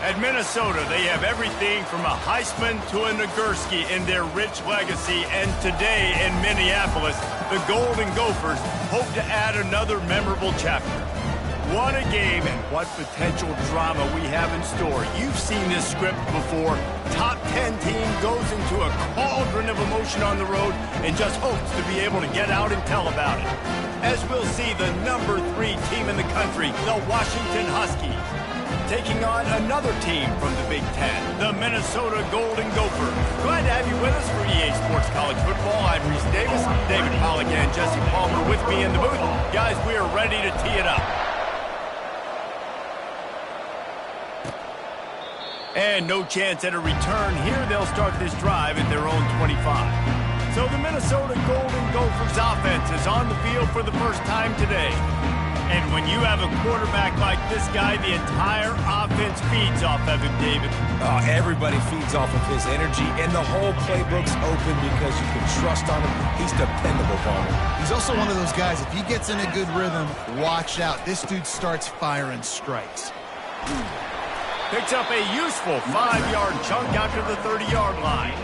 At Minnesota, they have everything from a Heisman to a Nagurski in their rich legacy. And today in Minneapolis, the Golden Gophers hope to add another memorable chapter. What a game and what potential drama we have in store. You've seen this script before. Top 10 team goes into a cauldron of emotion on the road and just hopes to be able to get out and tell about it. As we'll see the number 3 team in the country, the Washington Huskies, taking on another team from the Big Ten, the Minnesota Golden Gophers. Glad to have you with us for EA Sports College Football. I'm Reese Davis, David Pollack and Jesse Palmer with me in the booth. Guys, we are ready to tee it up. And no chance at a return here. They'll start this drive at their own 25. So the Minnesota Golden Gophers offense is on the field for the first time today. And when you have a quarterback like this guy, the entire offense feeds off of him, David. Oh, everybody feeds off of his energy, and the whole playbook's open because you can trust on him. He's dependable, Palmer. He's also one of those guys, if he gets in a good rhythm, watch out. This dude starts firing strikes. Picks up a useful 5-yard chunk out to the 30-yard line.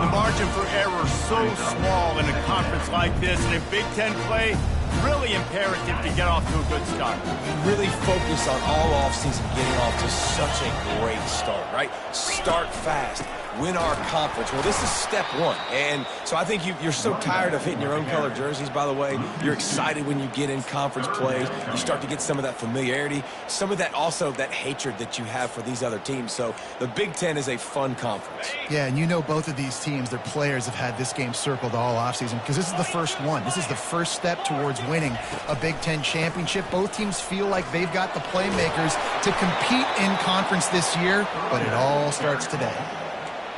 The margin for error so small in a conference like this, and in Big Ten play, really imperative to get off to a good start. Really focus on all offseason getting off to such a great start, right? Start fast. Win our conference. Well, this is step 1. And so I think you're so tired of hitting your own color jerseys, by the way. You're excited when you get in conference plays. You start to get some of that familiarity, some of that also that hatred that you have for these other teams. So the Big Ten is a fun conference. Yeah, and you know both of these teams, their players have had this game circled all offseason because this is the first one. This is the first step towards winning a Big Ten championship. Both teams feel like they've got the playmakers to compete in conference this year, but it all starts today.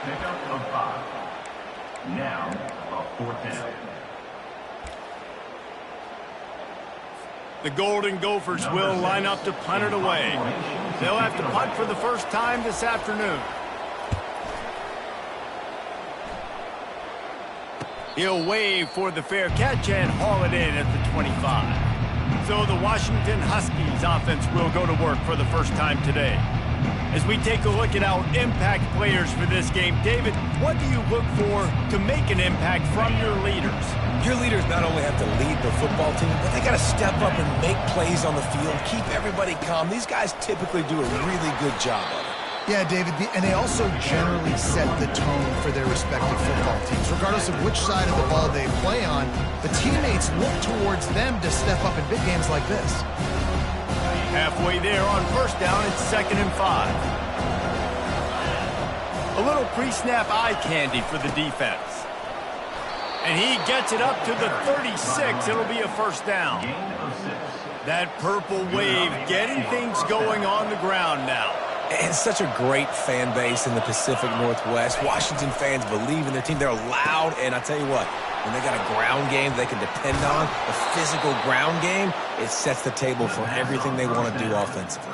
Pickup of 5. Now, a 4th down. The Golden Gophers will line up to punt it away. They'll have to punt for the first time this afternoon. He'll wave for the fair catch and haul it in at the 25. So the Washington Huskies offense will go to work for the first time today. As we take a look at our impact players for this game, David, what do you look for to make an impact from your leaders? Your leaders not only have to lead the football team, but they got to step up and make plays on the field, keep everybody calm. These guys typically do a really good job of it. Yeah, David, and they also generally set the tone for their respective football teams. Regardless of which side of the ball they play on, the teammates look towards them to step up in big games like this. Halfway there on first down, it's 2nd and 5. A little pre-snap eye candy for the defense. And he gets it up to the 36. It'll be a first down. That purple wave getting things going on the ground now. And such a great fan base in the Pacific Northwest. Washington fans believe in their team. They're loud, and I tell you what, when they got a ground game they can depend on, a physical ground game, it sets the table for everything they want to do offensively.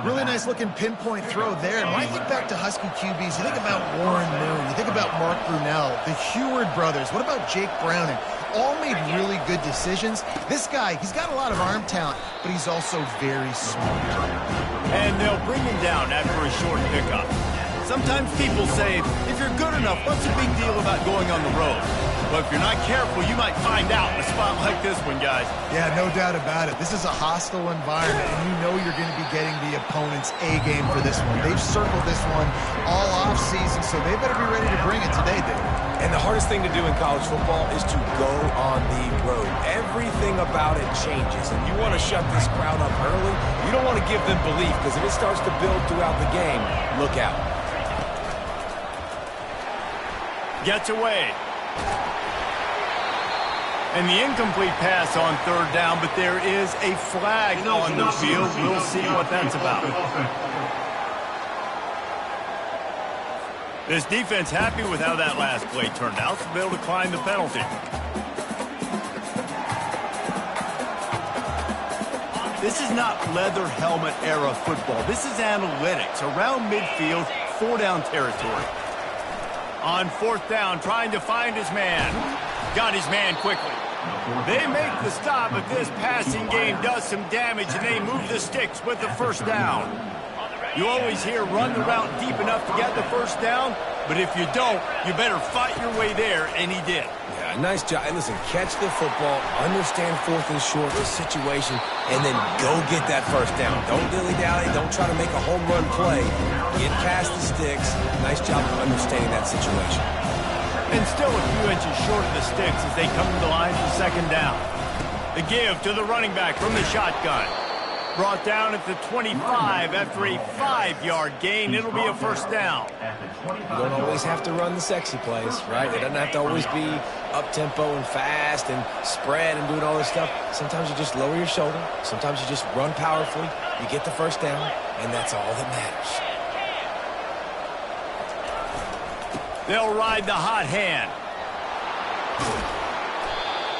Really nice looking pinpoint throw there. And when I think back to Husky QBs, you think about Warren Moon, you think about Mark Brunell, the Heward brothers, what about Jake Browning? All made really good decisions. This guy, he's got a lot of arm talent, but he's also very smart. And they'll bring him down after a short pickup. Sometimes people say, if you're good enough, what's the big deal about going on the road? But if you're not careful, you might find out in a spot like this one, guys. Yeah, no doubt about it. This is a hostile environment, and you know you're going to be getting the opponent's A game for this one. They've circled this one all offseason, so they better be ready to bring it today, Dave. And the hardest thing to do in college football is to go on the road. Everything about it changes, and you want to shut this crowd up early. You don't want to give them belief, because if it starts to build throughout the game, look out. Gets away. And the incomplete pass on 3rd down, but there is a flag on the field. We'll see what that's about. This defense happy with how that last play turned out, so they'll decline the penalty. This is not leather helmet era football. This is analytics. Around midfield, 4-down territory. On 4th down, trying to find his man. Got his man quickly. They make the stop, but this passing game does some damage, and they move the sticks with the first down. You always hear run the route deep enough to get the first down, but if you don't, you better fight your way there, and he did. Yeah, nice job. And listen, catch the football, understand fourth and short situation, and then go get that first down. Don't dilly-dally. Don't try to make a home run play. Get past the sticks. Nice job of understanding that situation. And still a few inches short of the sticks as they come to the line for second down. The give to the running back from the shotgun. Brought down at the 25 after a 5-yard gain. It'll be a first down. You don't always have to run the sexy plays, right? It doesn't have to always be up-tempo and fast and spread and doing all this stuff. Sometimes you just lower your shoulder. Sometimes you just run powerfully. You get the first down, and that's all that matters. They'll ride the hot hand.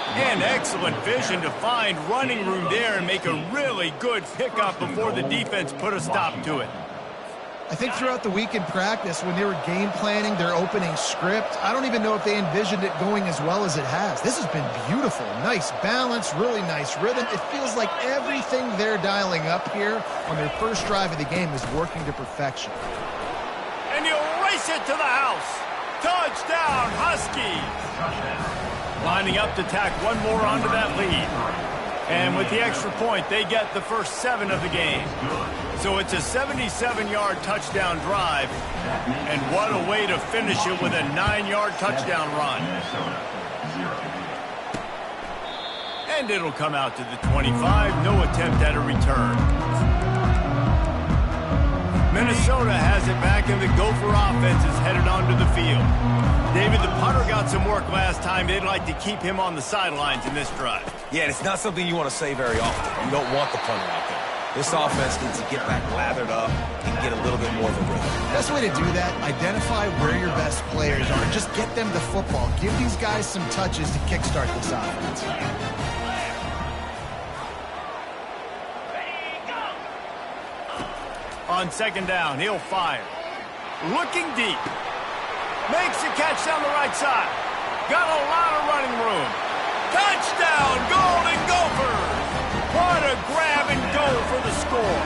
And excellent vision to find running room there and make a really good pickup before the defense put a stop to it. I think throughout the week in practice, when they were game planning their opening script, I don't even know if they envisioned it going as well as it has. This has been beautiful. Nice balance, really nice rhythm. It feels like everything they're dialing up here on their first drive of the game is working to perfection. And he'll race it to the house. Touchdown, Huskies! Lining up to tack one more onto that lead. And with the extra point, they get the first 7 of the game. So it's a 77-yard touchdown drive. And what a way to finish it with a 9-yard touchdown run. And it'll come out to the 25. No attempt at a return. Minnesota has it back, and the Gopher offense is headed onto the field. David, the punter got some work last time. They'd like to keep him on the sidelines in this drive. Yeah, and it's not something you want to say very often. You don't want the punter out there. This offense needs to get back lathered up and get a little bit more of a rhythm. Best way to do that, identify where your best players are. Just get them the football. Give these guys some touches to kickstart this offense. On second down, he'll fire. Looking deep. Makes a catch down the right side. Got a lot of running room. Touchdown, Golden Gophers! What a grab and go for the score.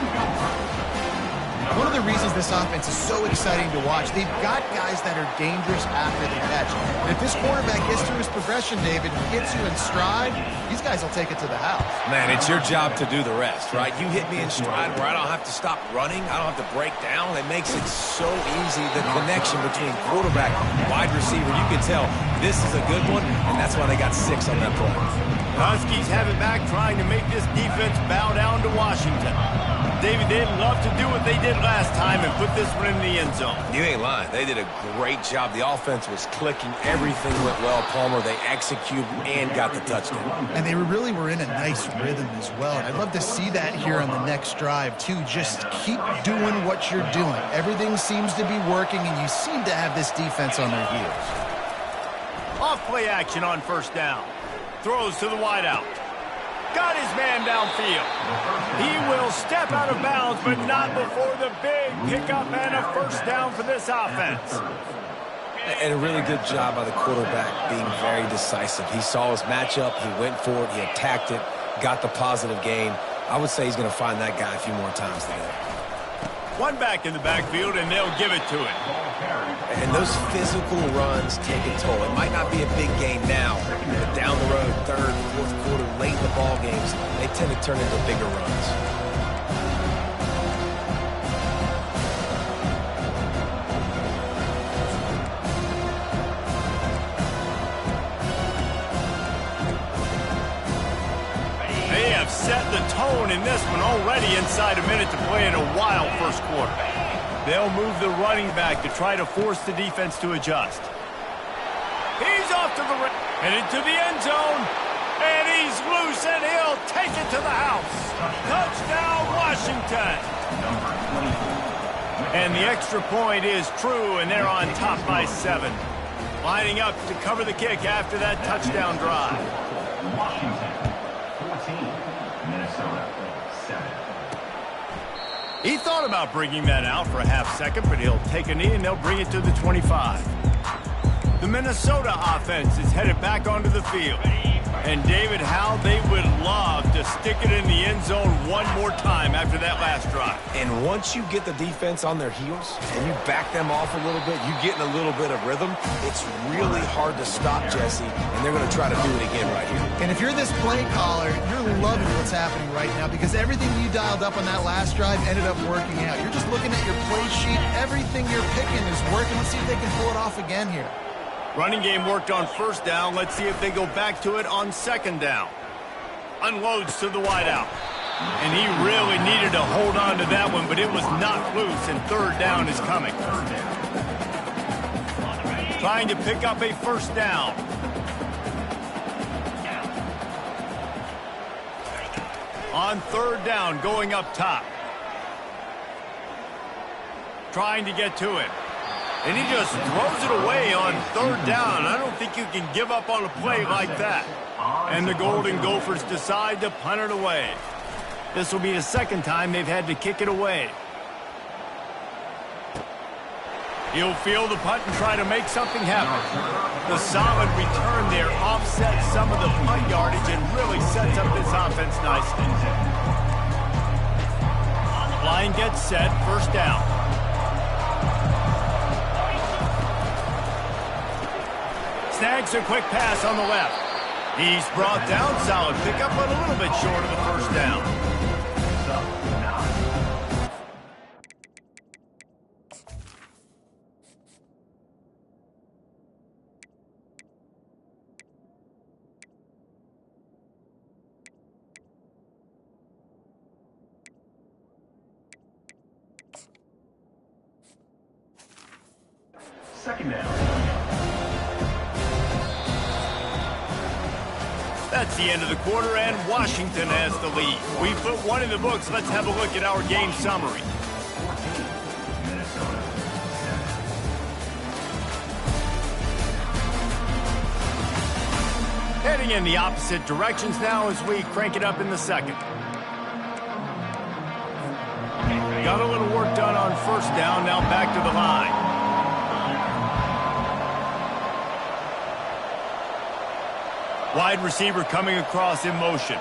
One of the reasons this offense is so exciting to watch, they've got guys that are dangerous after the catch. And if this quarterback gets through his progression, David, gets you in stride, these guys will take it to the house. Man, it's your job to do the rest, right? You hit me in stride where I don't have to stop running. I don't have to break down. It makes it so easy. The connection between quarterback and wide receiver, you can tell this is a good one, and that's why they got 6 on that play. Huskies have it back, trying to make this defense bow down to Washington. David, they'd love to do what they did last time and put this one in the end zone. You ain't lying. They did a great job. The offense was clicking. Everything went well, Palmer. They executed and got the touchdown. And they really were in a nice rhythm as well. And I'd love to see that here on the next drive, too. Just keep doing what you're doing. Everything seems to be working, and you seem to have this defense on their heels. Off play action on first down. Throws to the wideout. Got his man downfield. He will step out of bounds, but not before the big pickup and a first down for this offense. And a really good job by the quarterback being very decisive. He saw his matchup. He went for it. He attacked it. Got the positive gain. I would say he's going to find that guy a few more times today. One back in the backfield, and they'll give it to him. And those physical runs take a toll. It might not be a big gain now, but down the road, third, fourth quarter, late in the ball games, they tend to turn into bigger runs. They have set the tone in this one already inside a minute to play in a wild first quarter. They'll move the running back to try to force the defense to adjust. He's off to the right and into the end zone. And he's loose, and he'll take it to the house. Touchdown, Washington. And the extra point is true, and they're on top by 7. Lining up to cover the kick after that touchdown drive. Washington, 14. Minnesota, 7. He thought about bringing that out for a half second, but he'll take a knee and they'll bring it to the 25. The Minnesota offense is headed back onto the field. And David, how they would love to stick it in the end zone one more time after that last drive. And once you get the defense on their heels and you back them off a little bit, you get in a little bit of rhythm, it's really hard to stop, Jesse, and they're going to try to do it again right here. And if you're this play caller, you're loving what's happening right now because everything you dialed up on that last drive ended up working out. You're just looking at your play sheet. Everything you're picking is working. Let's see if they can pull it off again here. Running game worked on first down. Let's see if they go back to it on second down. Unloads to the wideout. And he really needed to hold on to that one, but it was knocked loose, and third down is coming. Trying to pick up a first down. On third down, going up top. Trying to get to it. And he just throws it away on third down. I don't think you can give up on a play like that. And the Golden Gophers decide to punt it away. This will be the second time they've had to kick it away. He'll field the punt and try to make something happen. The solid return there offsets some of the punt yardage and really sets up this offense nicely. Line gets set, first down. Snags a quick pass on the left. He's brought down, solid pickup, but a little bit short of the first down. Second down. That's the end of the quarter, and Washington has the lead. We put one in the books. Let's have a look at our game summary. Heading in the opposite directions now as we crank it up in the second. Got a little work done on first down, now back to the line. Wide receiver coming across in motion.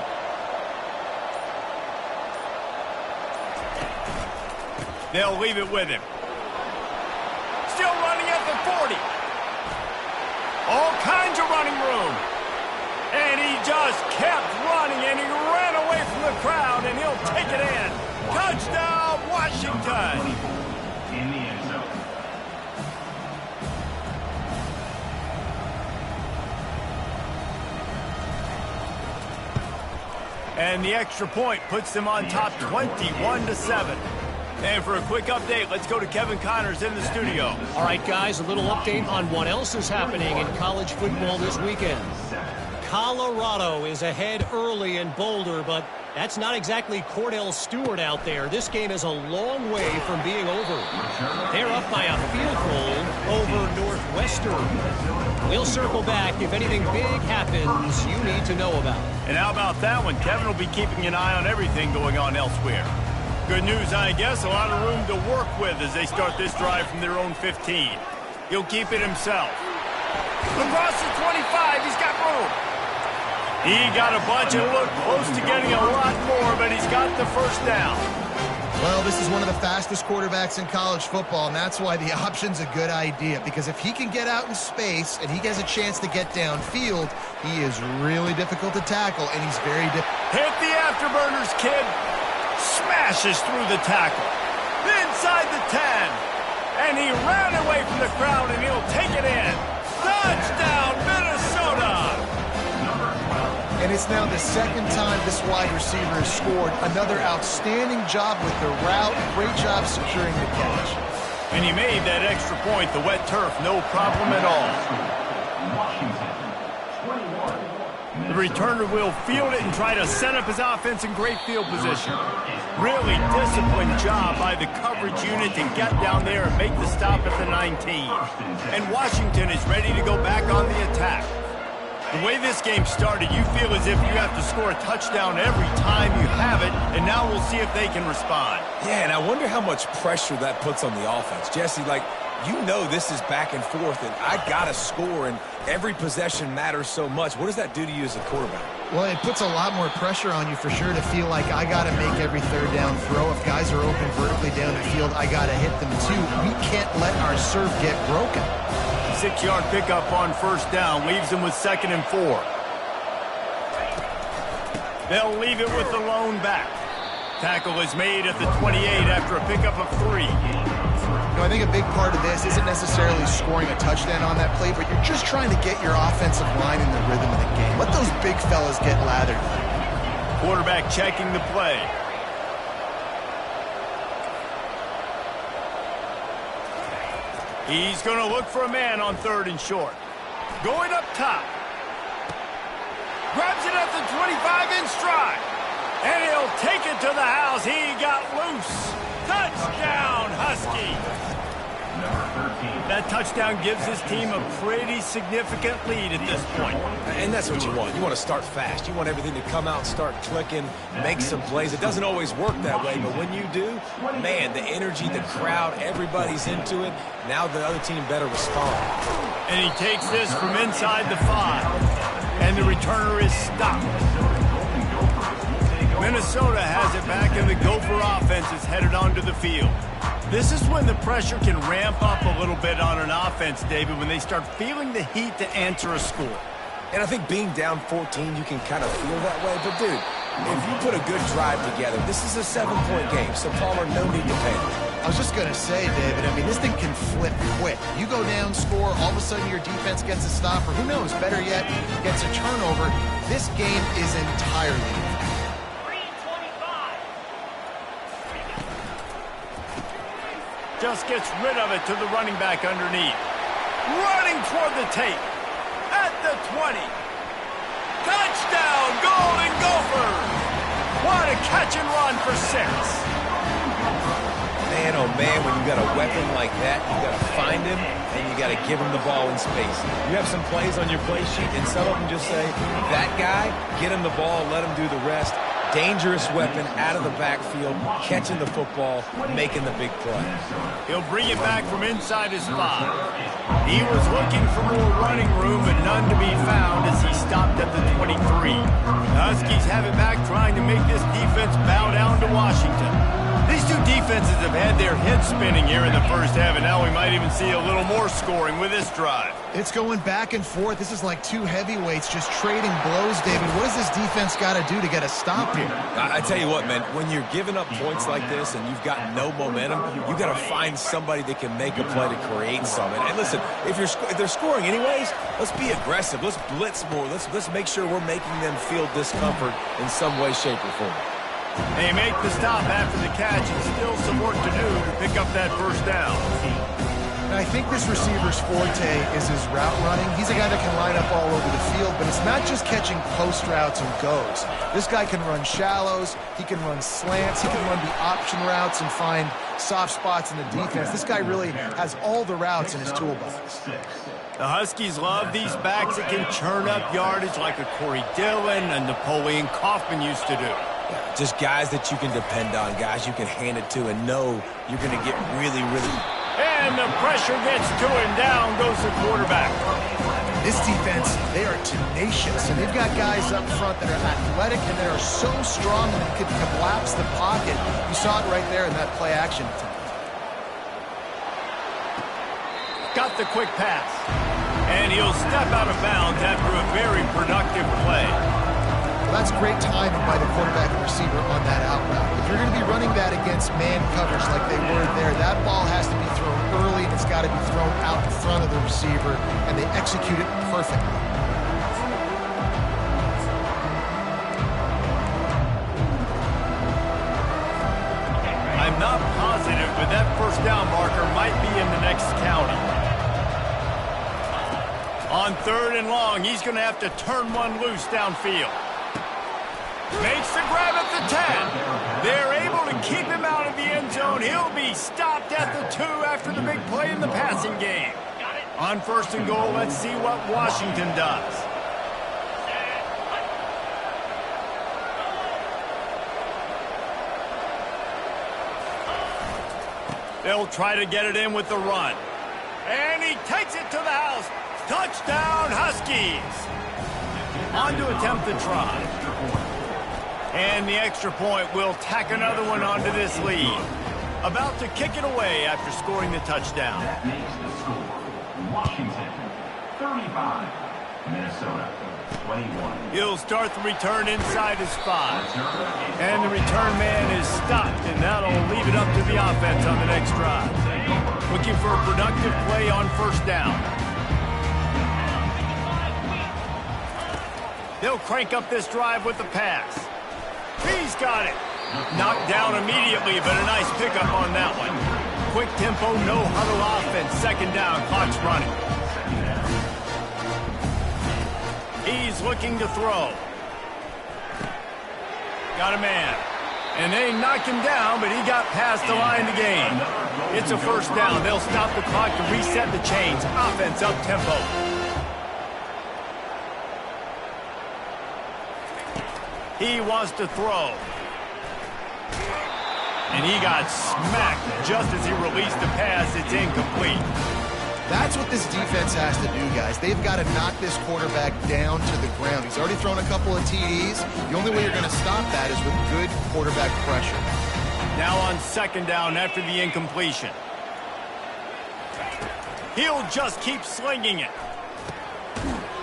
They'll leave it with him. Still running at the 40. All kinds of running room. And he just kept running, and he ran away from the crowd, and he'll take it in. Touchdown, Washington. In the end zone. And the extra point puts them on top 21-7. And for a quick update, let's go to Kevin Connors in the studio. All right, guys, a little update on what else is happening in college football this weekend. Colorado is ahead early in Boulder, but that's not exactly Cordell Stewart out there. This game is a long way from being over. They're up by a field goal over Northwestern. We'll circle back if anything big happens you need to know about. And how about that one? Kevin will be keeping an eye on everything going on elsewhere. Good news, I guess, a lot of room to work with as they start this drive from their own 15. He'll keep it himself. Across the 25, he's got room. He got a bunch and looked close to getting a lot more, but he's got the first down. Well, this is one of the fastest quarterbacks in college football, and that's why the option's a good idea. Because if he can get out in space and he has a chance to get downfield, he is really difficult to tackle, and he's very difficult. Hit the afterburners, kid. Smashes through the tackle. Inside the 10. And he ran away from the crowd, and he'll take it in. Touchdown, Minnesota! And it's now the second time this wide receiver has scored. Another outstanding job with the route. Great job securing the catch. And he made that extra point, the wet turf, no problem at all. The returner will field it and try to set up his offense in great field position. Really disciplined job by the coverage unit to get down there and make the stop at the 19. And Washington is ready to go back on the attack. The way this game started, you feel as if you have to score a touchdown every time you have it, and now we'll see if they can respond. Yeah, and I wonder how much pressure that puts on the offense. Jesse, like, you know this is back and forth, and I got to score, and every possession matters so much. What does that do to you as a quarterback? Well, it puts a lot more pressure on you for sure to feel like I got to make every third down throw. If guys are open vertically down the field, I got to hit them too. We can't let our serve get broken. 6-yard pickup on first down leaves them with 2nd and 4. They'll leave it with the lone back. Tackle is made at the 28 after a pickup of 3. I think a big part of this isn't necessarily scoring a touchdown on that play, but you're just trying to get your offensive line in the rhythm of the game. Let those big fellas get lathered. Quarterback checking the play. He's going to look for a man on 3rd and short. Going up top. Grabs it at the 25 in stride. And he'll take it to the house. He got loose. Touchdown, Husky. That touchdown gives his team a pretty significant lead at this point. And that's what you want. You want to start fast. You want everything to come out and start clicking, make some plays. It doesn't always work that way, but when you do, man, the energy, the crowd, everybody's into it. Now the other team better respond. And he takes this from inside the 5. And the returner is stopped. Minnesota has it back, and the Gopher offense is headed onto the field. This is when the pressure can ramp up a little bit on an offense, David, when they start feeling the heat to answer a score. And I think being down 14, you can kind of feel that way. But, dude, if you put a good drive together, this is a 7-point game, so Palmer, no need to panic. I was just going to say, David, I mean, this thing can flip quick. You go down, score, all of a sudden your defense gets a stop, or who knows, better yet, gets a turnover. This game is entirely just gets rid of it to the running back underneath. Running toward the tape. At the 20. Touchdown, Golden Gophers! What a catch and run for 6. Man, oh man, when you got a weapon like that, you got to find him, and you got to give him the ball in space. You have some plays on your play sheet, and some of them just say, that guy, get him the ball, let him do the rest. Dangerous weapon out of the backfield, catching the football, making the big play. He'll bring it back from inside his 5. He was looking for more running room, but none to be found as he stopped at the 23. The Huskies have it back, trying to make this defense bow down to Washington. These two defenses have had their heads spinning here in the first half, and now we might even see a little more scoring with this drive. It's going back and forth. This is like two heavyweights just trading blows, David. What does this defense got to do to get a stop here? I tell you what, man, when you're giving up points like this and you've got no momentum, you got to find somebody that can make a play to create something. And listen, if they're scoring anyways, let's be aggressive. Let's blitz more. Let's make sure we're making them feel discomfort in some way, shape, or form. They make the stop after the catch, and still some work to do to pick up that first down. And I think this receiver's forte is his route running. He's a guy that can line up all over the field, but it's not just catching post routes and goes. This guy can run shallows, he can run slants, he can run the option routes and find soft spots in the defense. This guy really has all the routes in his toolbox. The Huskies love these backs that can churn up yardage like a Corey Dillon and Napoleon Kaufman used to do. Just guys that you can depend on, guys you can hand it to and know you're going to get really... And the pressure gets to him. Down goes the quarterback. This defense, they are tenacious, and they've got guys up front that are athletic and that are so strong that they could collapse the pocket. You saw it right there in that play-action attempt. Got the quick pass. And he'll step out of bounds after a very productive play. Well, that's great timing by the quarterback and receiver on that out route. If you're going to be running that against man coverage like they were there, that ball has to be thrown early, and it's got to be thrown out in front of the receiver, and they execute it perfectly. I'm not positive, but that first down marker might be in the next county. On 3rd and long, he's going to have to turn one loose downfield. Makes the grab at the 10. They're able to keep him out of the end zone. He'll be stopped at the 2 after the big play in the passing game. On 1st and goal, let's see what Washington does. They'll try to get it in with the run. And he takes it to the house. Touchdown, Huskies. On to attempt the try. And the extra point will tack another one onto this lead. About to kick it away after scoring the touchdown. That makes the score Washington 35, Minnesota 21. He'll start the return inside his 5. And the return man is stopped, and that'll leave it up to the offense on the next drive. Looking for a productive play on first down. They'll crank up this drive with the pass. He's got it. Knocked down immediately, but a nice pickup on that one. Quick tempo, no huddle offense. Second down, clock's running. He's looking to throw. Got a man. And they knocked him down, but he got past the line to gain. It's a first down. They'll stop the clock to reset the chains. Offense up tempo. He wants to throw. And he got smacked just as he released the pass. It's incomplete. That's what this defense has to do, guys. They've got to knock this quarterback down to the ground. He's already thrown a couple of TDs. The only way you're going to stop that is with good quarterback pressure. Now on second down after the incompletion. He'll just keep slinging it.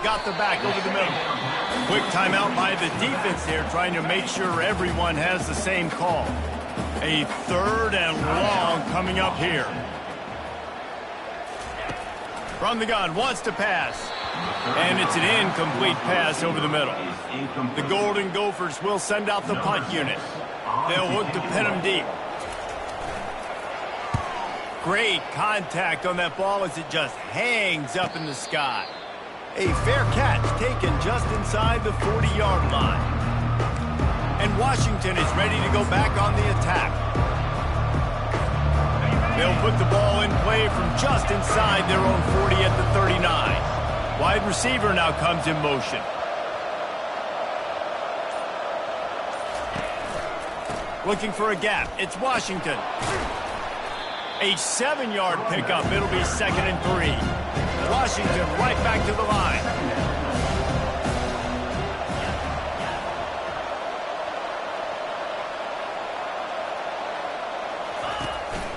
Got the back over the middle. Quick timeout by the defense here, trying to make sure everyone has the same call. A third and long coming up here. From the gun, wants to pass. And it's an incomplete pass over the middle. The Golden Gophers will send out the punt unit. They'll look to pin him deep. Great contact on that ball as it just hangs up in the sky. A fair catch taken just inside the 40-yard line. And Washington is ready to go back on the attack. They'll put the ball in play from just inside their own 40 at the 39. Wide receiver now comes in motion. Looking for a gap. It's Washington. A 7-yard pickup. It'll be 2nd and 3. Washington right back to the line.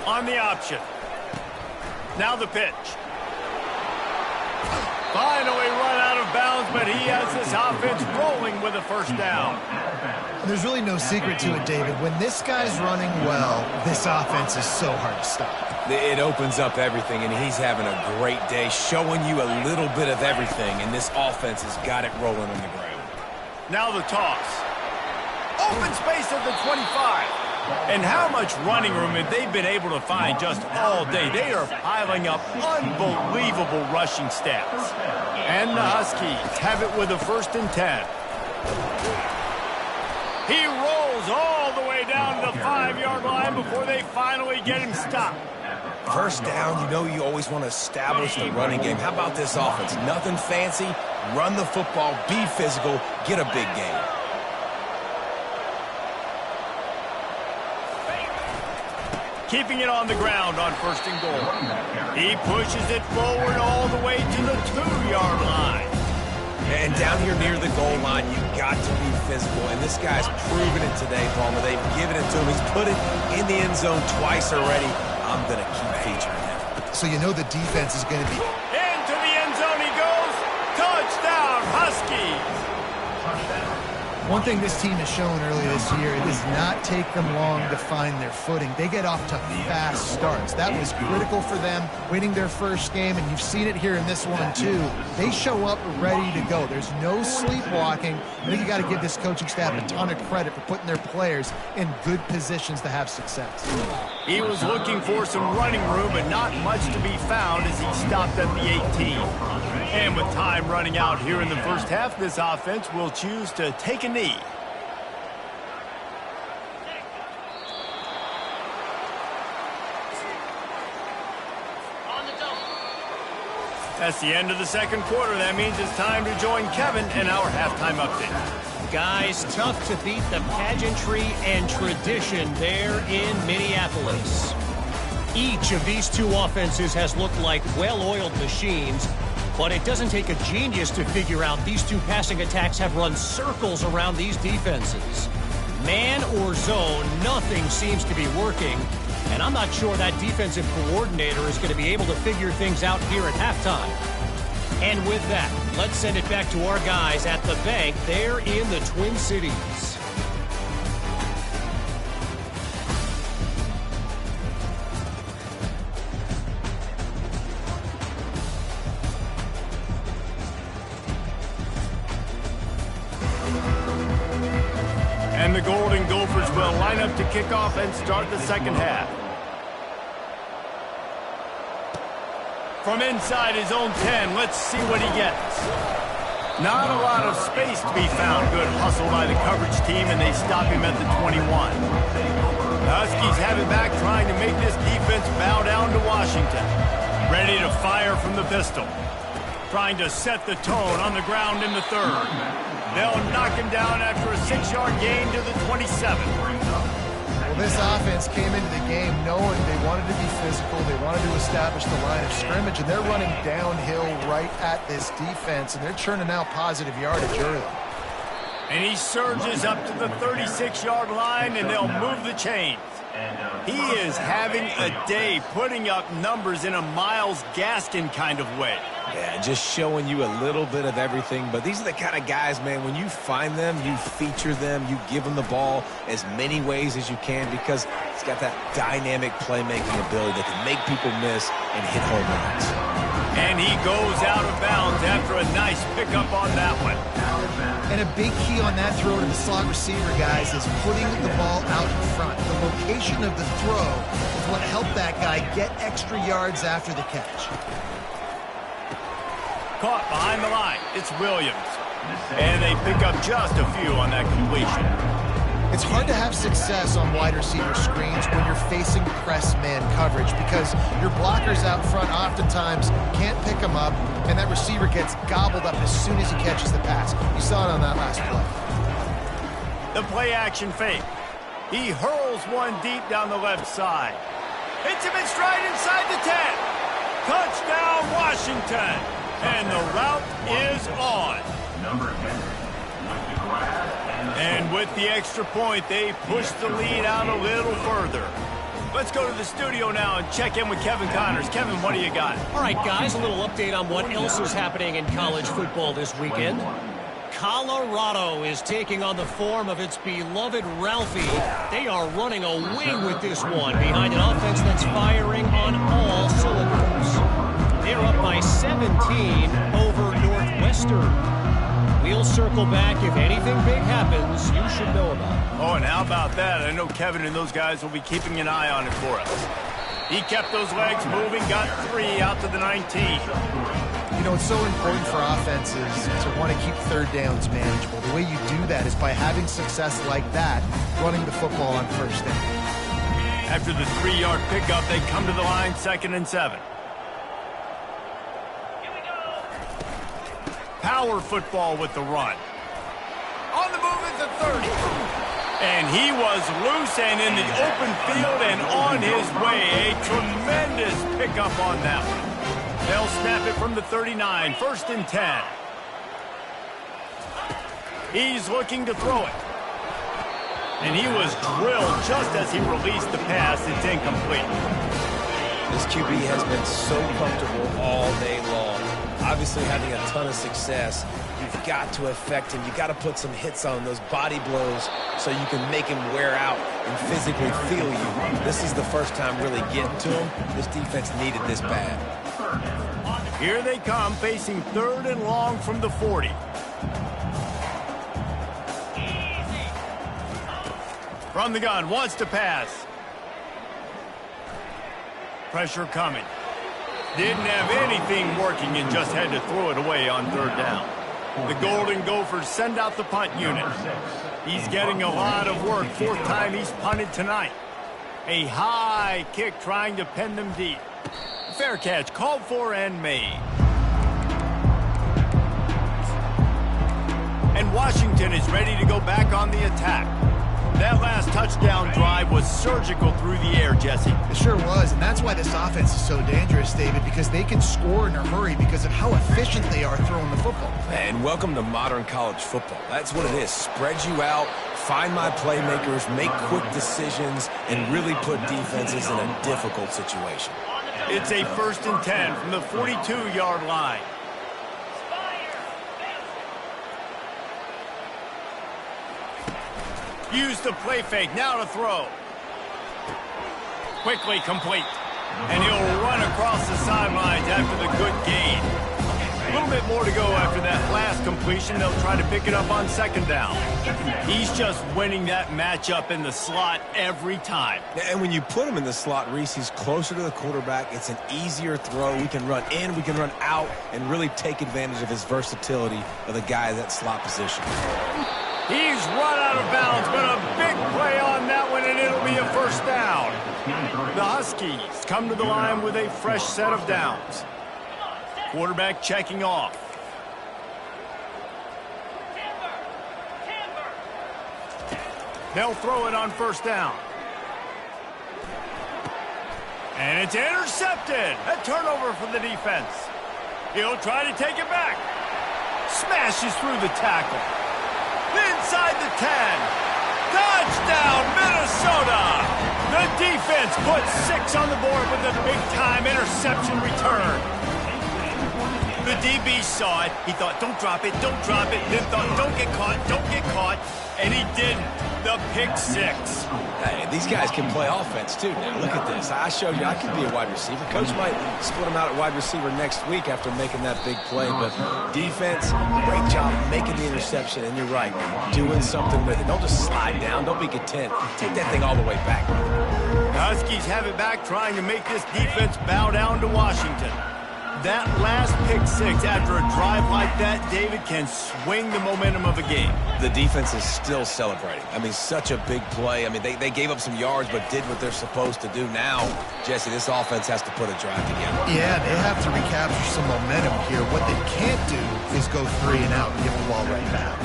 On the option. Now the pitch. Finally run out of bounds, but he has this offense rolling with a first down. There's really no secret to it, David. When this guy's running well, this offense is so hard to stop. It opens up everything, and he's having a great day, showing you a little bit of everything, and this offense has got it rolling on the ground. Now the toss. Open space at the 25. And how much running room have they been able to find just all day? They are piling up unbelievable rushing stats. And the Huskies have it with a 1st and 10. He rolls all the way down to the 5-yard line before they finally get him stopped. First down, you know you always want to establish the running game. How about this offense? Nothing fancy. Run the football, be physical, get a big game. Keeping it on the ground on 1st and goal. He pushes it forward all the way to the 2-yard line. And down here near the goal line, you've got to be physical. And this guy's proven it today, Palmer. They've given it to him. He's put it in the end zone twice already. I'm going to keep featuring him. So you know the defense is going to be... Into the end zone he goes. Touchdown, Huskies. One thing this team has shown earlier this year, it does not take them long to find their footing. They get off to fast starts. That was critical for them, winning their first game, and you've seen it here in this one too. They show up ready to go. There's no sleepwalking. I think you got to give this coaching staff a ton of credit for putting their players in good positions to have success. He was looking for some running room, but not much to be found as he stopped at the 18. And with time running out here in the first half, this offense will choose to take a knee. That's the end of the second quarter. That means it's time to join Kevin in our halftime update. Guys, tough to beat the pageantry and tradition there in Minneapolis. Each of these two offenses has looked like well-oiled machines, but it doesn't take a genius to figure out these two passing attacks have run circles around these defenses. Man or zone, nothing seems to be working, and I'm not sure that defensive coordinator is going to be able to figure things out here at halftime. And with that, let's send it back to our guys at the bank there in the Twin Cities. And the Golden Gophers will line up to kick off and start the second half. From inside his own 10, let's see what he gets. Not a lot of space to be found. Good hustle by the coverage team, and they stop him at the 21. The Huskies have it back, trying to make this defense bow down to Washington. Ready to fire from the pistol. Trying to set the tone on the ground in the third. They'll knock him down after a 6-yard gain to the 27. Well, this offense came into the game knowing they wanted to be physical, they wanted to establish the line of scrimmage, and they're running downhill right at this defense, and they're churning out positive yardage early. And he surges up to the 36-yard line, and they'll move the chains. He is having a day, putting up numbers in a Myles Gaskin kind of way. Yeah, just showing you a little bit of everything. But these are the kind of guys, man, when you find them, you feature them, you give them the ball as many ways as you can because he's got that dynamic playmaking ability that can make people miss and hit home runs. And he goes out of bounds after a nice pickup on that one. And a big key on that throw to the slot receiver, guys, is putting the ball out in front. The location of the throw is what helped that guy get extra yards after the catch. Caught behind the line. It's Williams. And they pick up just a few on that completion. It's hard to have success on wide receiver screens when you're facing press man coverage because your blockers out front oftentimes can't pick them up, and that receiver gets gobbled up as soon as he catches the pass. You saw it on that last play. The play-action fake. He hurls one deep down the left side. Hits him in stride inside the 10. Touchdown, Washington. And the route is on. And with the extra point, they push the lead out a little further. Let's go to the studio now and check in with Kevin Connors. Kevin, what do you got? All right, guys, a little update on what else is happening in college football this weekend. Colorado is taking on the form of its beloved Ralphie. They are running away with this one behind an offense that's firing on all cylinders. They're up by 17 over Northwestern. We'll circle back if anything big happens you should know about. Oh, and how about that? I know Kevin and those guys will be keeping an eye on it for us. He kept those legs moving, got 3 out to the 19. You know, it's so important for offenses to want to keep third downs manageable. The way you do that is by having success like that, running the football on first down. After the 3-yard pickup, they come to the line, 2nd and 7. Power football with the run. On the move at the 30. And he was loose and in the open field and on his way. A tremendous pickup on that one. They'll snap it from the 39. 1st and 10. He's looking to throw it. And he was drilled just as he released the pass. It's incomplete. This QB has been so comfortable all day long. Obviously having a ton of success. You've got to affect him. You've got to put some hits on those body blows so you can make him wear out and physically feel you. This is the first time really getting to him. This defense needed this bad. Here they come, facing 3rd and long from the 40. From the gun, wants to pass. Pressure coming. Didn't have anything working and just had to throw it away on 3rd down. The Golden Gophers send out the punt unit. He's getting a lot of work. 4th time he's punted tonight. A high kick trying to pin them deep. Fair catch called for and made. And Washington is ready to go back on the attack. That last touchdown drive was surgical through the air, Jesse. It sure was, and that's why this offense is so dangerous, David, because they can score in a hurry because of how efficient they are throwing the football. And welcome to modern college football. That's what it is. Spread you out, find my playmakers, make quick decisions, and really put defenses in a difficult situation. It's a 1st and 10 from the 42-yard line. Use the play fake, now to throw. Quickly complete. And he'll run across the sidelines after the good gain. A little bit more to go after that last completion. They'll try to pick it up on 2nd down. He's just winning that matchup in the slot every time. And when you put him in the slot, Reese, he's closer to the quarterback. It's an easier throw. We can run in, we can run out, and really take advantage of his versatility of the guy in that slot position. He's run out of bounds, but a big play on that one, and it'll be a 1st down. The Huskies come to the line with a fresh set of downs. Quarterback checking off. They'll throw it on 1st down. And it's intercepted. A turnover for the defense. He'll try to take it back. Smashes through the tackle. Inside the 10. Touchdown, Minnesota! The defense puts 6 on the board with a big-time interception return. The DB saw it. He thought, don't drop it, don't drop it. Then thought, don't get caught. And he didn't. The pick 6. Hey, these guys can play offense, too. Now, look at this. I showed you I can be a wide receiver. Coach might split him out at wide receiver next week after making that big play. But defense, great job making the interception. And you're right, doing something with it. Don't just slide down. Don't be content. Take that thing all the way back. The Huskies have it back, trying to make this defense bow down to Washington. That last pick 6 after a drive like that, David, can swing the momentum of a game. The defense is still celebrating. I mean, such a big play. I mean, they gave up some yards but did what they're supposed to do. Now, Jesse, this offense has to put a drive together. Yeah, they have to recapture some momentum here. What they can't do is go 3 and out and give the ball right back.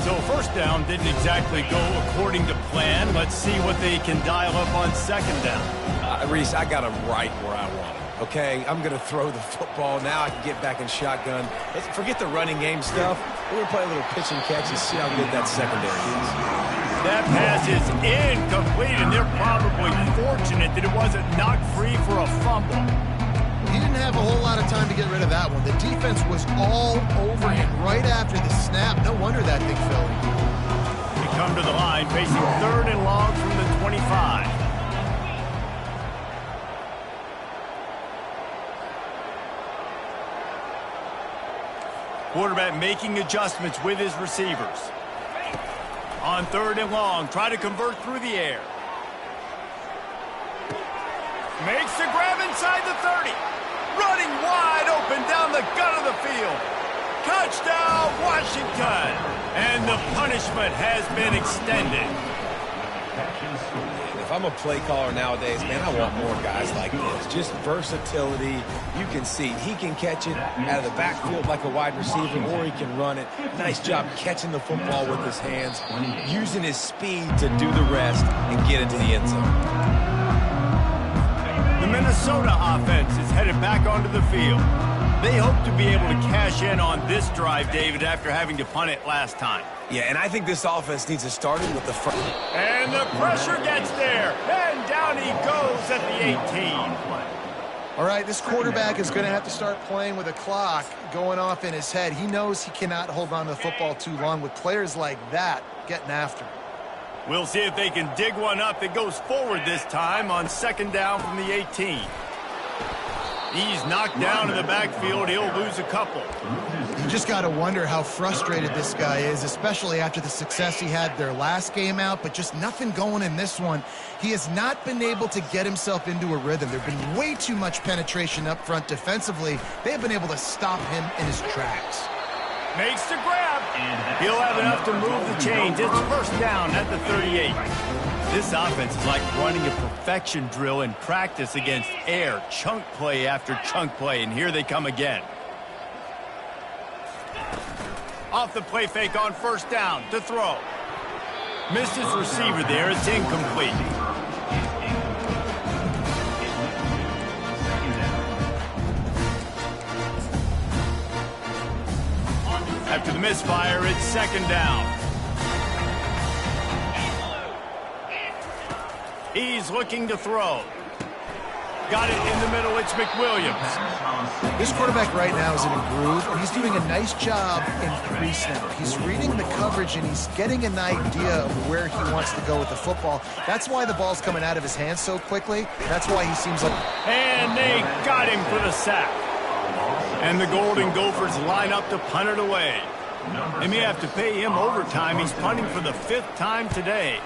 So 1st down didn't exactly go according to plan. Let's see what they can dial up on 2nd down. Reese, I got him right where I want him. Okay, I'm going to throw the football. Now I can get back in shotgun. Let's forget the running game stuff. We're going to play a little pitch and catch and see how good that secondary is. That pass is incomplete, and they're probably fortunate that it wasn't knocked free for a fumble. He didn't have a whole lot of time to get rid of that one. The defense was all over him right after the snap. No wonder that thing fell. They come to the line facing 3rd and long from the 25. Quarterback making adjustments with his receivers. On 3rd and long, try to convert through the air. Makes the grab inside the 30. Running wide open down the gut of the field. Touchdown, Washington! And the punishment has been extended. If I'm a play caller nowadays, man, I want more guys like this. Just versatility. You can see he can catch it out of the backfield like a wide receiver, or he can run it. Nice job catching the football with his hands, using his speed to do the rest and get into the end zone. The Minnesota offense is headed back onto the field. They hope to be able to cash in on this drive, David, after having to punt it last time. Yeah, and I think this offense needs to start it with the front. And the pressure gets there. And down he goes at the 18. All right, this quarterback is going to have to start playing with a clock going off in his head. He knows he cannot hold on to the football too long with players like that getting after him. We'll see if they can dig one up that goes forward this time on 2nd down from the 18. He's knocked down in the backfield. He'll lose a couple. You just got to wonder how frustrated this guy is, especially after the success he had their last game out, but just nothing going in this one. He has not been able to get himself into a rhythm. There have been way too much penetration up front defensively. They've been able to stop him in his tracks. Makes the grab. He'll have enough to move the chains. It's 1st down at the 38. This offense is like running a perfection drill in practice against air. Chunk play after chunk play, and here they come again. Off the play fake on 1st down to throw. Missed his receiver there. It's incomplete. After the misfire, it's second down. He's looking to throw. Got it in the middle. It's McWilliams. This quarterback right now is in a groove, and he's doing a nice job in pre-snap. He's reading the coverage, and he's getting an idea of where he wants to go with the football. That's why the ball's coming out of his hands so quickly. That's why he seems like... And they got him for the sack. And the Golden Gophers line up to punt it away. They may have to pay him overtime. He's punting for the 5th time today.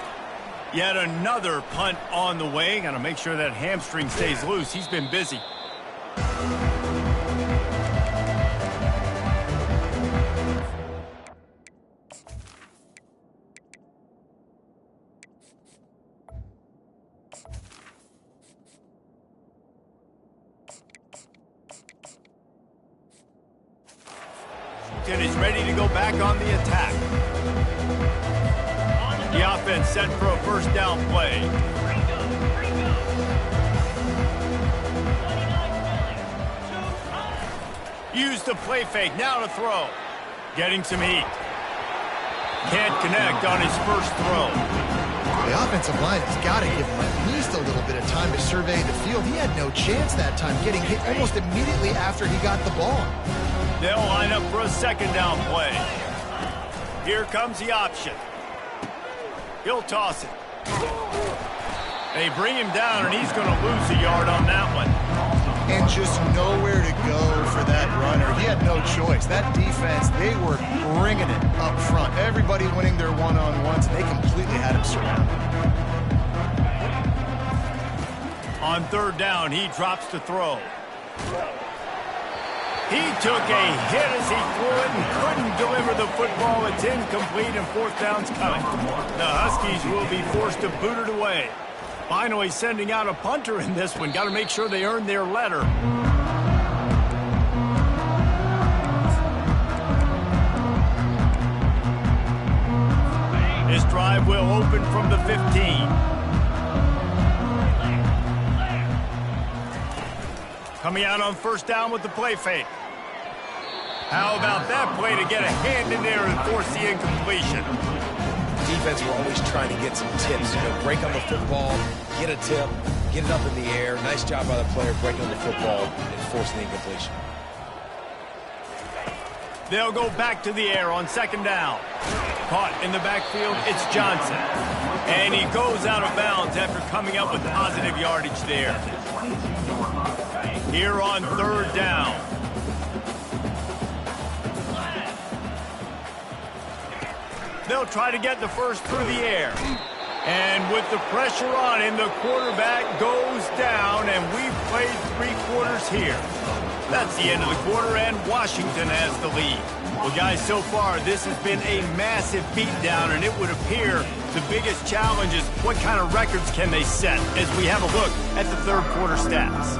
Yet another punt on the way. Got to make sure that hamstring stays loose. He's been busy. Washington is ready to go back on the attack. The offense set for a first down play. Use the play fake, now to throw. Getting some heat. Can't connect on his first throw. The offensive line has got to give him at least a little bit of time to survey the field. He had no chance that time, getting hit almost immediately after he got the ball. They'll line up for a second down play. Here comes the option. He'll toss it. They bring him down, and he's going to lose a yard on that one. And just nowhere to go for that runner. He had no choice. That defense, they were bringing it up front. Everybody winning their one-on-ones, and they completely had him surrounded. On third down, he drops to throw. He took a hit as he threw it and couldn't deliver the football. It's incomplete, and fourth down's coming. The Huskies will be forced to boot it away. Finally sending out a punter in this one. Got to make sure they earn their letter. This drive will open from the 15. Coming out on first down with the play fake. How about that play to get a hand in there and force the incompletion? Defense were always trying to get some tips. Break on the football, get a tip, get it up in the air. Nice job by the player breaking on the football and forcing the incompletion. They'll go back to the air on second down. Caught in the backfield, it's Johnson. And he goes out of bounds after coming up with positive yardage there. Here on third down. They'll try to get the first through the air. And with the pressure on him, the quarterback goes down, and we've played 3 quarters here. That's the end of the quarter, and Washington has the lead. Well, guys, so far, this has been a massive beatdown, and it would appear the biggest challenge is what kind of records can they set as we have a look at the third quarter stats.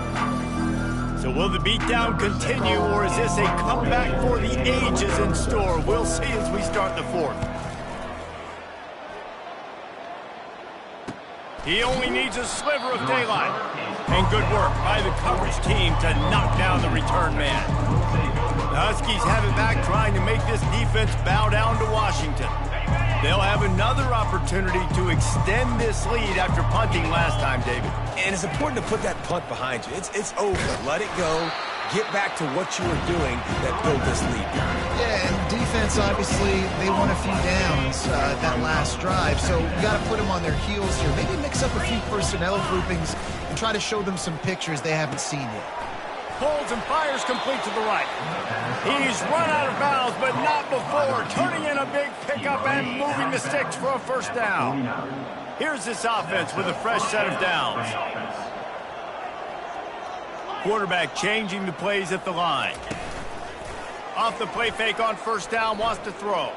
So will the beatdown continue, or is this a comeback for the ages in store? We'll see as we start the fourth. He only needs a sliver of daylight. And good work by the coverage team to knock down the return man. The Huskies have it back, trying to make this defense bow down to Washington. They'll have another opportunity to extend this lead after punting last time, David. And it's important to put that punt behind you. It's over. Let it go. Get back to what you were doing that built this lead. Yeah, and defense, obviously, they won a few downs that last drive, so you got to put them on their heels here. Maybe mix up a few personnel groupings and try to show them some pictures they haven't seen yet. Pulls and fires complete to the right. He's run out of bounds, but not before. Turning in a big pickup and moving the sticks for a first down. Here's this offense with a fresh set of downs. Quarterback changing the plays at the line. Off the play fake on first down, wants to throw.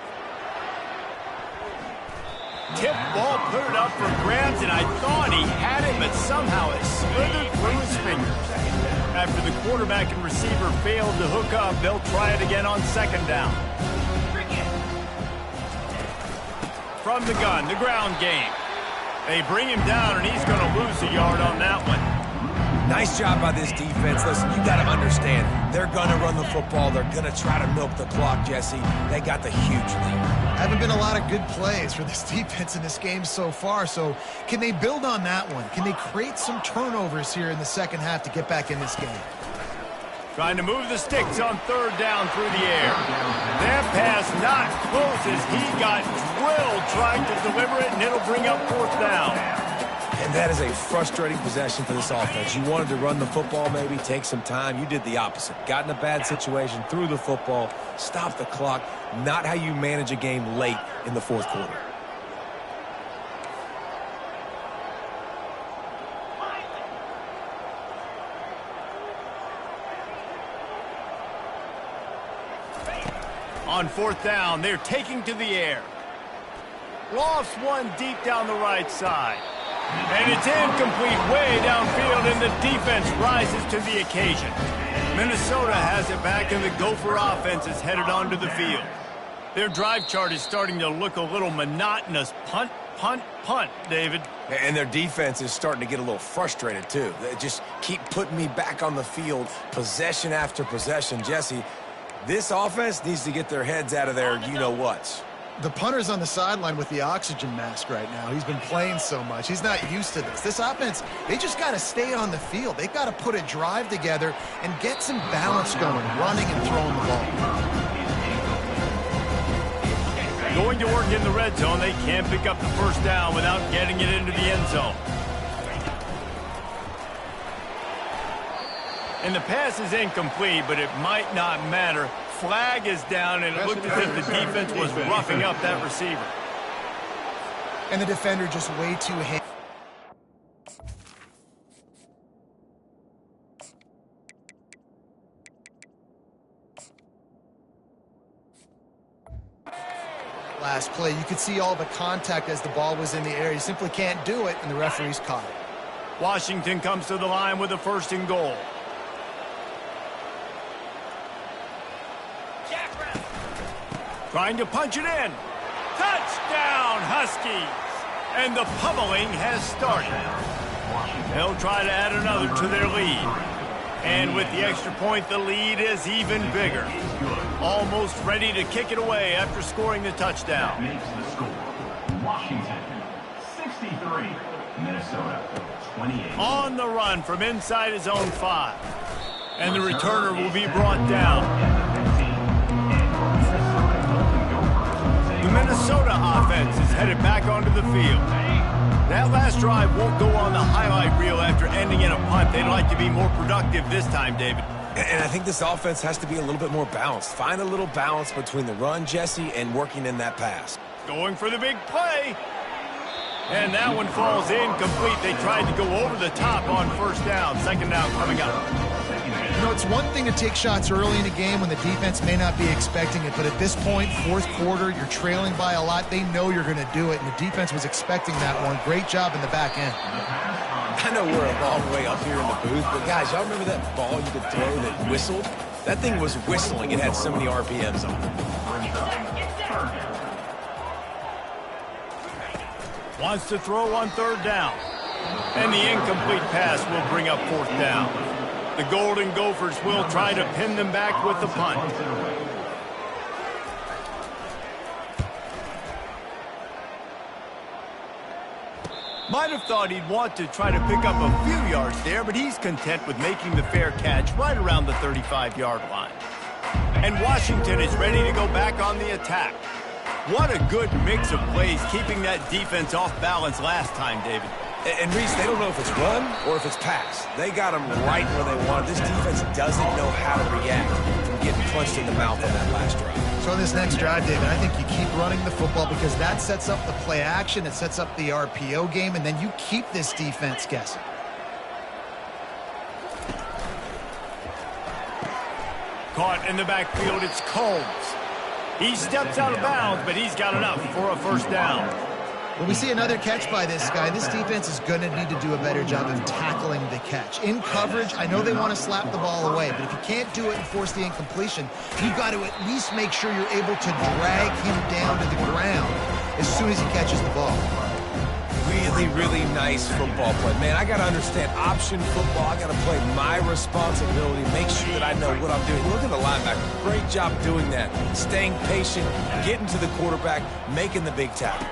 Tip ball, put it up for grabs, and I thought he had it, but somehow it slithered through his fingers. After the quarterback and receiver failed to hook up, they'll try it again on second down. from the gun, the ground game. They bring him down, and he's going to lose a yard on that one. Nice job by this defense. Listen, you got to understand, they're going to run the football. They're going to try to milk the clock, Jesse. They got the huge lead. Haven't been a lot of good plays for this defense in this game so far, so can they build on that one? Can they create some turnovers here in the second half to get back in this game? Trying to move the sticks on third down through the air. That pass not close as he got drilled trying to deliver it, and it'll bring up fourth down. And that is a frustrating possession for this offense. You wanted to run the football, maybe take some time. You did the opposite. Got in a bad situation, threw the football, stopped the clock. Not how you manage a game late in the fourth quarter. On fourth down, they're taking to the air. Lofts one deep down the right side. And it's incomplete way downfield, and the defense rises to the occasion. Minnesota has it back, and the Gopher offense is headed onto the field. Their drive chart is starting to look a little monotonous. Punt, punt, punt, David. And their defense is starting to get a little frustrated, too. They just keep putting me back on the field, possession after possession. Jesse, this offense needs to get their heads out of their you-know-whats. The punter's on the sideline with the oxygen mask right now. He's been playing so much. He's not used to this. This offense, they just got to stay on the field. They've got to put a drive together and get some balance going, running and throwing the ball. Going to work in the red zone. They can't pick up the first down without getting it into the end zone. And the pass is incomplete, but it might not matter. Flag is down, and it looked as if the defense was roughing up that receiver. And the defender just way too handy. Last play, you could see all the contact as the ball was in the air. You simply can't do it, and the referees caught it. Washington comes to the line with a first and goal. Trying to punch it in. Touchdown, Huskies! And the pummeling has started. They'll try to add another to their lead. And with the extra point, the lead is even bigger. Almost ready to kick it away after scoring the touchdown. Makes the score. Washington, 63. Minnesota, 28. On the run from inside his own 5. And the returner will be brought down. The Minnesota offense is headed back onto the field. That last drive won't go on the highlight reel after ending in a punt. They'd like to be more productive this time, David. And I think this offense has to be a little bit more balanced. Find a little balance between the run, Jesse, and working in that pass. Going for the big play. And that one falls incomplete. They tried to go over the top on first down. Second down coming up. You know, it's one thing to take shots early in a game when the defense may not be expecting it, but at this point, fourth quarter, you're trailing by a lot. They know you're going to do it, and the defense was expecting that one. Great job in the back end. I know we're a long way up here in the booth, but guys, y'all remember that ball you could throw that whistled? That thing was whistling. It had so many RPMs on it. Wants to throw on third down. And the incomplete pass will bring up fourth down. The Golden Gophers will try to pin them back with the punt. Might have thought he'd want to try to pick up a few yards there, but he's content with making the fair catch right around the 35-yard line. And Washington is ready to go back on the attack. What a good mix of plays, keeping that defense off balance last time, David. And Reese, they don't know if it's run or if it's pass. They got them right where they want. This defense doesn't know how to react from getting punched in the mouth on that last drive. So on this next drive, David, I think you keep running the football because that sets up the play action, it sets up the RPO game, and then you keep this defense guessing. Caught in the backfield, it's Combs. He steps out of bounds, but he's got enough for a first down. When we see another catch by this guy, this defense is going to need to do a better job of tackling the catch. In coverage, I know they want to slap the ball away, but if you can't do it and force the incompletion, you've got to at least make sure you're able to drag him down to the ground as soon as he catches the ball. Really, really nice football play. Man, I got to understand option football. I got to play my responsibility, make sure that I know what I'm doing. Look at the linebacker. Great job doing that. Staying patient, getting to the quarterback, making the big tackle.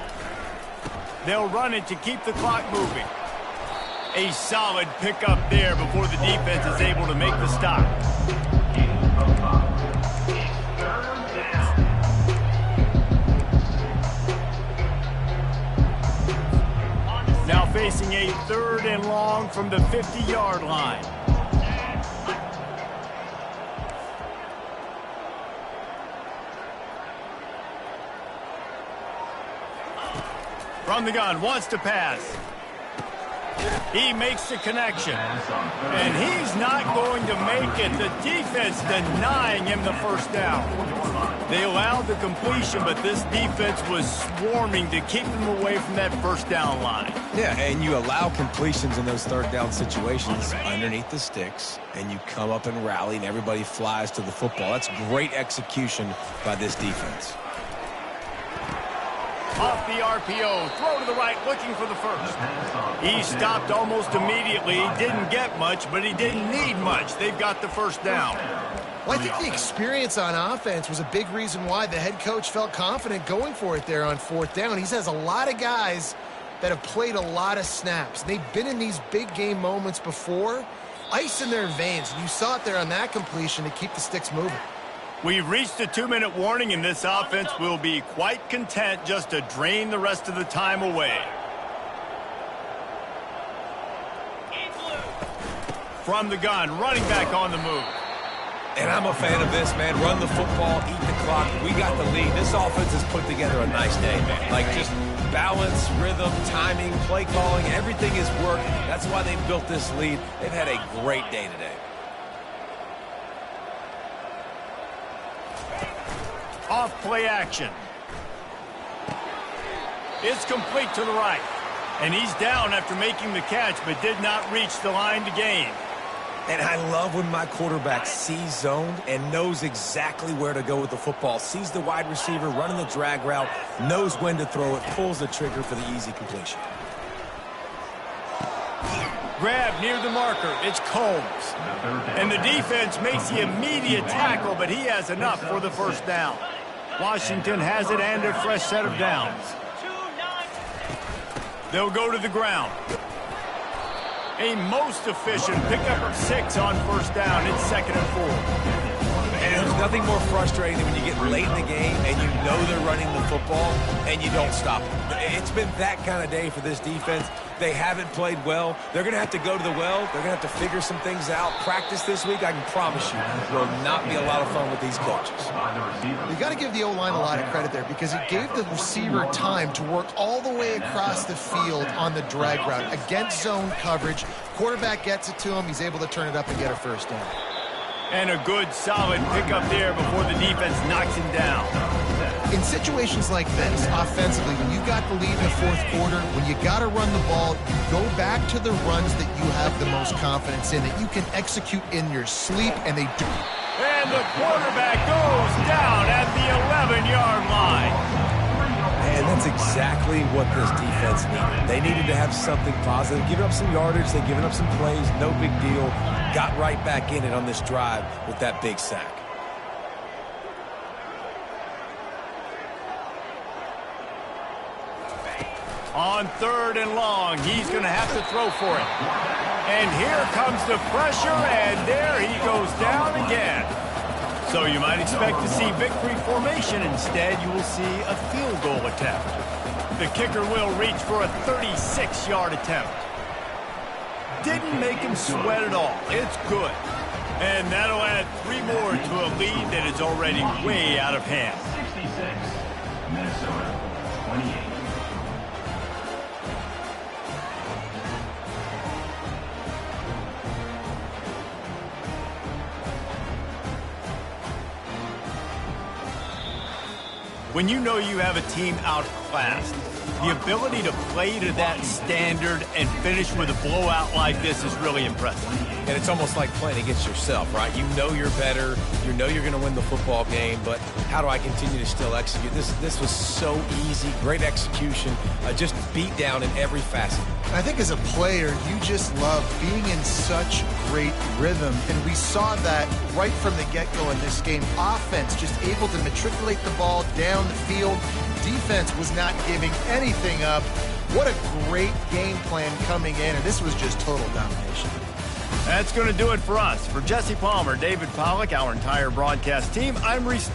They'll run it to keep the clock moving. A solid pickup there before the defense is able to make the stop. Now facing a 3rd and long from the 50-yard line. From the gun, wants to pass. He makes the connection. And he's not going to make it. The defense denying him the first down. They allowed the completion, but this defense was swarming to keep him away from that first down line. Yeah, and you allow completions in those 3rd down situations underneath the sticks, and you come up and rally, and everybody flies to the football. That's great execution by this defense. Off the RPO, throw to the right, looking for the first. He stopped almost immediately. He didn't get much, but he didn't need much. They've got the first down. Well, I think the experience on offense was a big reason why the head coach felt confident going for it there on 4th down. He has a lot of guys that have played a lot of snaps. They've been in these big game moments before. Ice in their veins. You saw it there on that completion to keep the sticks moving. We've reached the 2-minute warning, and this offense will be quite content just to drain the rest of the time away. From the gun, running back on the move. And I'm a fan of this, man. Run the football, eat the clock. We got the lead. This offense has put together a nice day, man. Like, just balance, rhythm, timing, play calling, everything has worked. That's why they built this lead. They've had a great day today. Off play action. It's complete to the right. And he's down after making the catch, but did not reach the line to gain. And I love when my quarterback sees zoned and knows exactly where to go with the football. Sees the wide receiver running the drag route, knows when to throw it, pulls the trigger for the easy completion. Grab near the marker. It's Combs. And the defense makes the immediate tackle, but he has enough for the first down. Washington has it and a fresh set of downs. They'll go to the ground. A most efficient pickup of 6 on first down. It's 2nd and 4. And there's nothing more frustrating than when you get late in the game and you know they're running the football and you don't stop them. It's been that kind of day for this defense. They haven't played well. They're going to have to go to the well. They're going to have to figure some things out. Practice this week, I can promise you, will not be a lot of fun with these coaches. You got to give the O-line a lot of credit there because it gave the receiver time to work all the way across the field on the drag route against zone coverage. Quarterback gets it to him. He's able to turn it up and get a first down. And a good, solid pickup there before the defense knocks him down. In situations like this, offensively, when you've got the lead in the 4th quarter, when you got to run the ball, you go back to the runs that you have the most confidence in, that you can execute in your sleep, and they do. And the quarterback goes down at the 11-yard line. And that's exactly what this defense needed. They needed to have something positive. Giving up some yardage, they've given up some plays, no big deal. Got right back in it on this drive with that big sack. On 3rd and long, he's going to have to throw for it. And here comes the pressure, and there he goes down again. So you might expect to see victory formation. Instead, you will see a field goal attempt. The kicker will reach for a 36-yard attempt. Didn't make him sweat at all. It's good. And that'll add 3 more to a lead that is already way out of hand. 66, Minnesota 28. When you know you have a team out fast. The ability to play to that standard and finish with a blowout like this is really impressive. And it's almost like playing against yourself, right? You know you're better. You know you're going to win the football game, but how do I continue to still execute? This was so easy, great execution, just beat down in every facet. I think as a player, you just love being in such great rhythm, and we saw that right from the get-go in this game. Offense just able to matriculate the ball down the field. Defense was not giving anything up. What a great game plan coming in, and this was just total domination. That's going to do it for us. For Jesse Palmer, David Pollack, our entire broadcast team, I'm Reese